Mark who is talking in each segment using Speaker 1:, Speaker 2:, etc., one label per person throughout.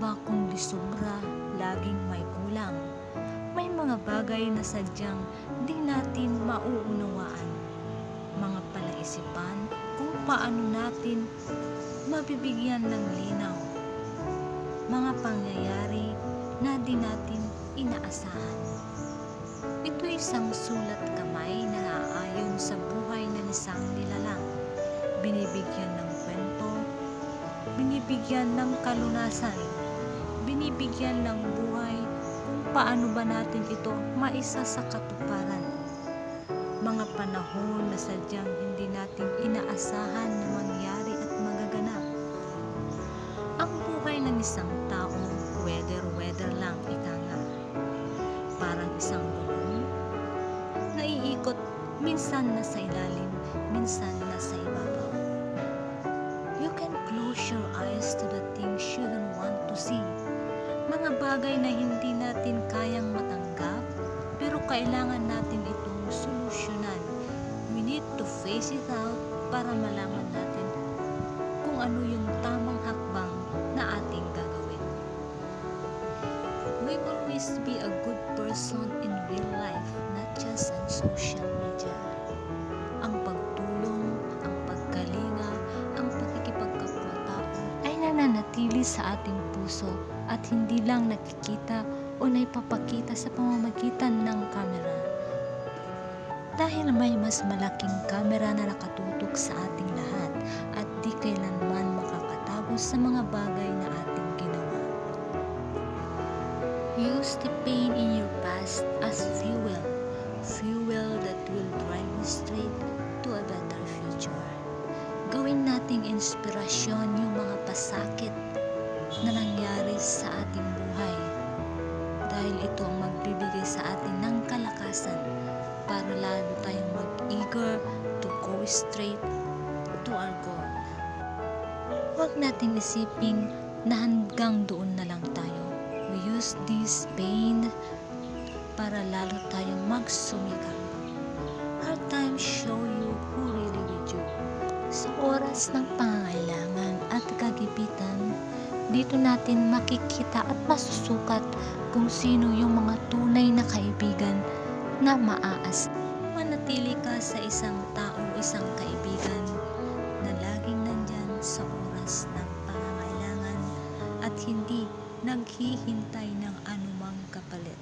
Speaker 1: ba kung di sobra, laging may kulang? May mga bagay na sadyang di natin mauunawaan. Mga palaisipan kung paano natin mabibigyan ng linaw. Mga pangyayari na di natin inaasahan. Ito isang sulat kamay na naaayon sa buhay ng isang nilalang. Binibigyan ng kwento, binibigyan ng kalunasan, binibigyan ng buhay kung paano ba natin ito maisa sa katuparan. Mga panahon na sadyang hindi natin inaasahan na mangyari at magaganap. Ang buhay ng isang tao, weather lang ika nga. Parang isang balon, naiikot minsan nasa ilalim, minsan nasa ibabaw. You can close your eyes to the things you don't want to see. Mga bagay na hindi natin kayang matanggap, pero kailangan natin itong solusyonan. We need to face it out para malaman natin kung ano yung tamang hakbang na ating gagawin. We always be a good person in real life, not just on social media. Ang pagtulong, ang pagkalinga, ang pakikipagkapwa-tao ay nananatili sa ating puso at hindi lang nakikita o naipapakita sa pamamagitan ng kamera. Dahil may mas malaking kamera na nakatutok sa ating lahat at di kailanman makakatago sa mga bagay na ating ginawa. Use the pain in your past as fuel that will drive you straight to a better future. Gawin nating inspirasyon yung mga pasakit na nangyari sa ating buhay dahil ito ang magbibigay sa atin ng kalakasan para lalo tayong mag-eager to go straight to our goal. Huwag nating isipin na hanggang doon na lang tayo. We use this pain para lalo tayong magsumikap. Hard times show you who really with you. Sa oras ng pangangailangan at kagipitan, dito natin makikita at masusukat kung sino yung mga tunay na kaibigan na maaas. Manatili ka sa isang tao, isang kaibigan na laging nandyan sa oras ng pangangailangan at hindi naghihintay ng anumang kapalit.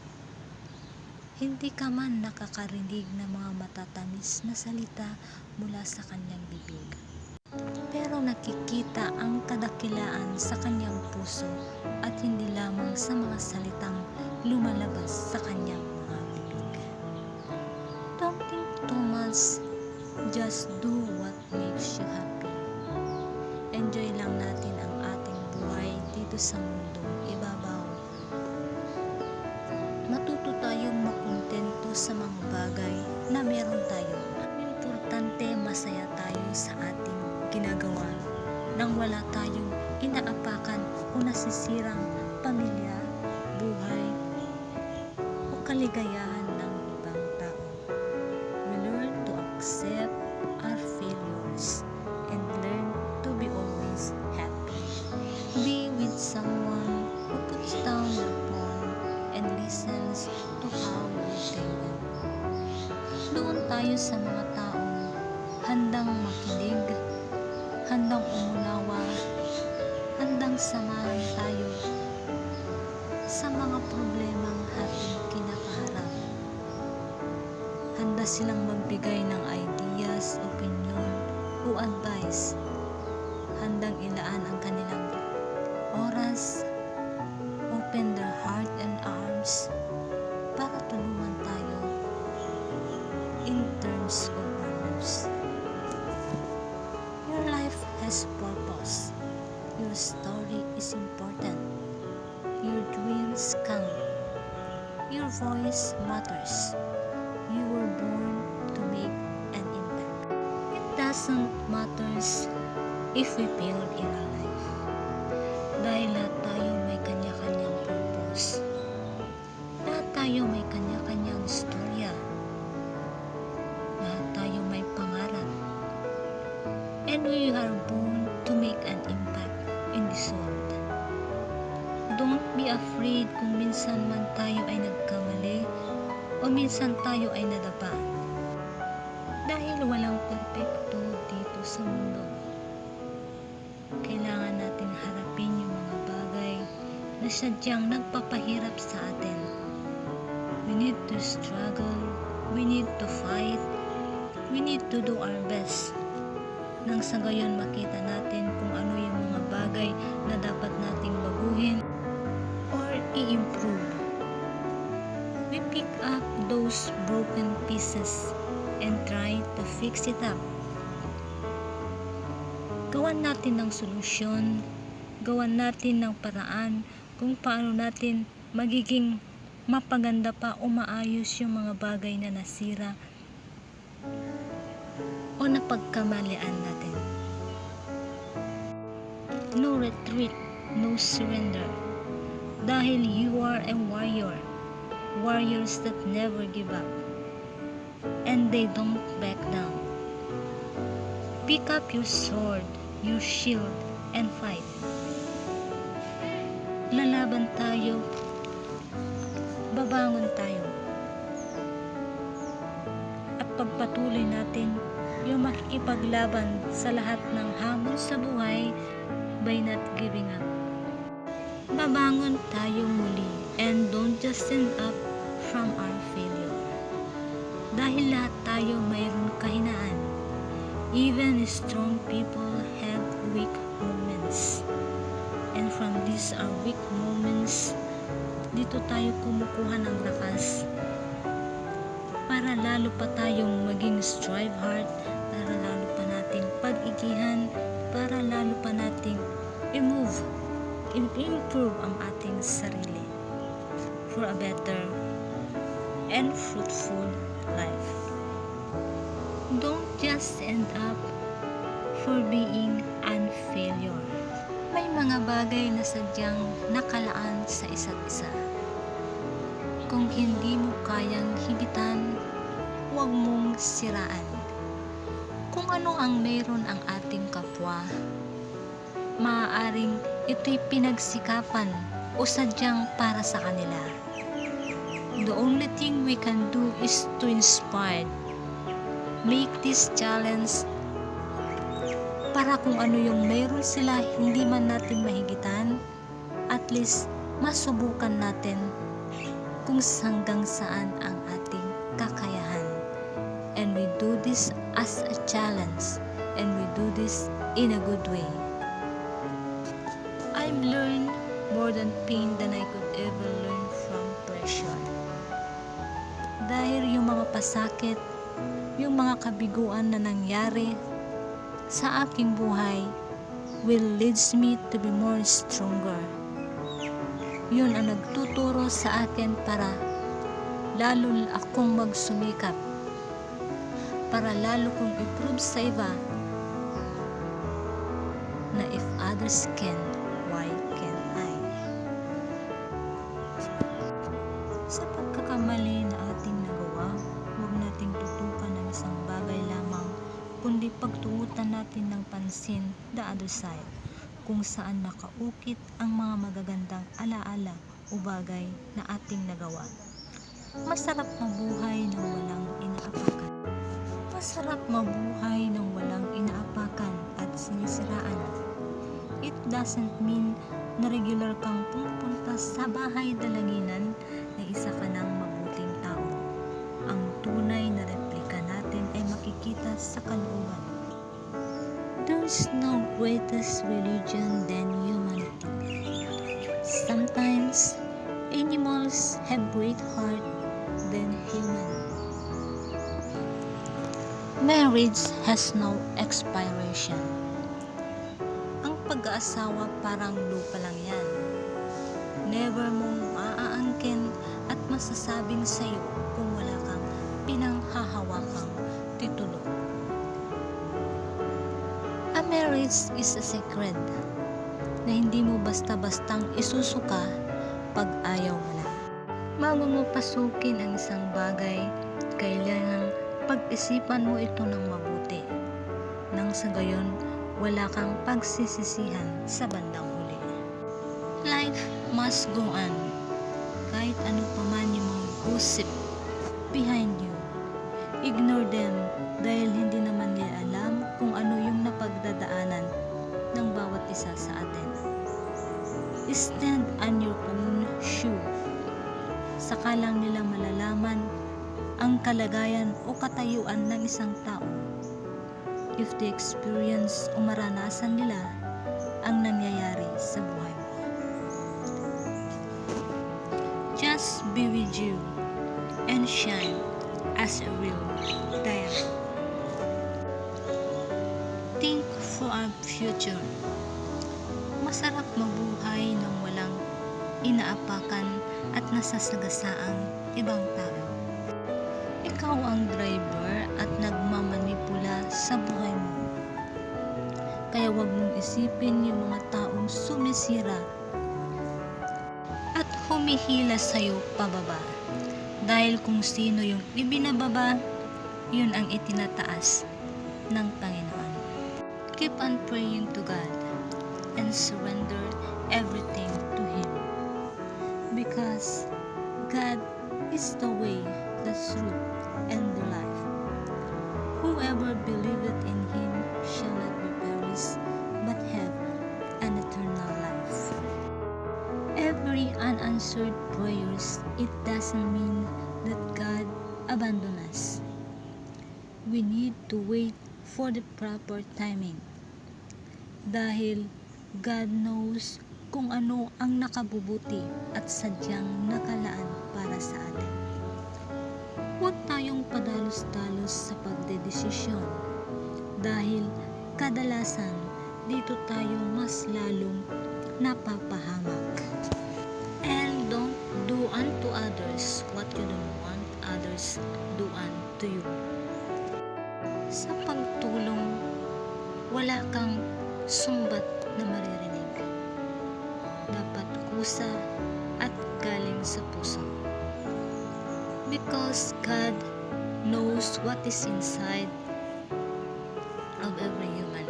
Speaker 1: Hindi ka man nakakarinig ng mga matatamis na salita mula sa kanyang bibig, pero nakikita ang kadakilaan sa kanyang puso at hindi lamang sa mga salitang lumalabas sa kanyang mga bibig. Don't think too much, just do what makes you happy. Enjoy lang natin ang ating buhay dito sa mundong ibabaw. Matuto tayong makontento sa mga bagay na meron tayo. Importante masaya tayo sa ating ginagawa nang wala tayong inaapakan o nasisirang pamilya, buhay o kaligayahan ng ibang tao. We learn to accept our failures and learn to be always happy. Be with someone who puts down their phone and listens to how you say them. Doon tayo sa mga taong handang makinig, handang umunawa, handang samahan tayo sa mga problemang ating kinakaharap. Handa silang magbigay ng ideas, opinion o advice. Handang ilaan ang kanilang oras, open their heart and arms para tulungan tayo in terms of our lives. Your life has purpose. Your story is important. Your dreams count. Your voice matters. You were born to make an impact. It doesn't matter if we failed in our life. Dahil lahat tayo may kanya-kanyang purpose. Lahat tayo may kanya-kanyang istorya. Lahat tayo may pangarap. And we are born to make an impact in this world. Don't be afraid kung minsan man tayo ay nagkamali o minsan tayo ay nadapa. Dahil walang perpekto dito sa mundo. Kailangan natin harapin yung mga bagay na sadyang nagpapahirap sa atin. We need to struggle, we need to fight, we need to do our best. Nang sa gayon makita natin kung ano yung mga bagay na dapat nating baguhin or i-improve. We pick up those broken pieces and try to fix it up. Gawan natin ng solusyon, gawan natin ng paraan kung paano natin magiging mapaganda pa o maayos yung mga bagay na nasira o napagkamalian natin. No retreat, no surrender. Dahil you are a warrior. Warriors that never give up. And they don't back down. Pick up your sword, your shield, and fight. Lalaban tayo. Babangon tayo. At pagpatuloy natin yung makikipaglaban sa lahat ng hamon sa buhay by not giving up. Babangon tayo muli and don't just stand up from our failure. Dahil lahat tayo mayroon kahinaan. Even strong people have weak moments. And from these our weak moments, dito tayo kumukuha ng lakas para lalo pa tayong maging strive hard, para lalo pa nating pag-igihan, para lalo pa nating improve ang ating sarili for a better and fruitful life. Don't just end up for being a failure. May mga bagay na sadyang nakalaan sa isa't isa. Kung hindi mo kayang higitan, huwag mong siraan. Kung ano ang mayroon ang ating kapwa, maaaring ito'y pinagsikapan o sadyang para sa kanila. The only thing we can do is to inspire. Make this challenge para kung ano yung mayroon sila hindi man natin mahigitan, at least masubukan natin kung hanggang saan ang ating kakayahan. And we do this as a challenge, and we do this in a good way. I've learned more than pain than I could ever learn from pressure. Dahil yung mga pasakit, yung mga kabiguan na nangyari sa aking buhay will leads me to be more stronger. Yun ang nagtuturo sa akin para lalo akong magsumikap, para lalo kong i-prove sa iba na if others can, why can't I? Sa pagkakamali na ating nagawa, huwag nating tutukan ng isang bagay lamang, kundi pagtuutan natin ng pansin the other side, kung saan nakaukit ang mga magagandang alaala o bagay na ating nagawa. Masarap mabuhay ng walang inaapakan. Masarap mabuhay ng walang inaapakan at sinisiraan. It doesn't mean na regular kang pupunta sa bahay dalanginan na isa ka ng mabuting tao. Ang tunay na replika natin ay makikita sa kalooban. There is no greatest religion than humanity. Sometimes, animals have great heart than human. Marriage has no expiration. Ang pag-aasawa parang lupa lang yan. Never mong maaangkin at masasabing sa'yo kung wala kang pinanghahawakang titulo. A marriage is a secret na hindi mo basta-bastang isusuka pag ayaw mo na. Bago mo pasukin ang isang bagay, kailangan pag-isipan mo ito ng mabuti. Nang sa gayon, wala kang pagsisisihan sa bandang huli. Life must go on. Kahit ano pa man yung mga gossip behind you, ignore them dahil hindi naman nila alam kung ano yung napagdadaanan ng bawat isa sa atin. Stand on your own shoe. Saka lang nila malalaman ang kalagayan o katayuan ng isang tao if they experience o maranasan nila ang nangyayari sa buhay mo. Just be with you and shine as a real diamond. Think for our future. Masarap mabuhay ng walang inaapakan at nasasagasaang ibang tao. Ikaw ang driver at nagmamanipula sa buhay mo. Kaya wag mong isipin yung mga taong sumisira at humihila sa'yo pababa. Dahil kung sino yung ibinababa, yun ang itinataas ng Panginoon. Keep on praying to God and surrender everything to Him. Because God is the way, the truth, and the life. Whoever believeth in Him shall not be perished, but have an eternal life. Every unanswered prayers, it doesn't mean that God abandoned us. We need to wait for the proper timing. Dahil God knows kung ano ang nakabubuti at sadyang nakalaan para sa atin. Huwag tayong padalos-dalos sa pagdedesisyon dahil kadalasan dito tayo mas lalong napapahamak. And don't do unto others what you don't want others do unto you. Sa pagtulong, wala kang sumbat na maririnig. Dapat kusa at galing sa puso. Because God knows what is inside of every human.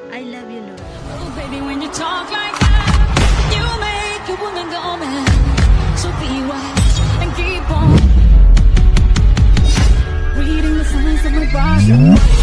Speaker 1: I love you, Lord.
Speaker 2: Oh, baby, when you talk like that, you make a woman go mad. So be wise and keep on reading the signs of my body.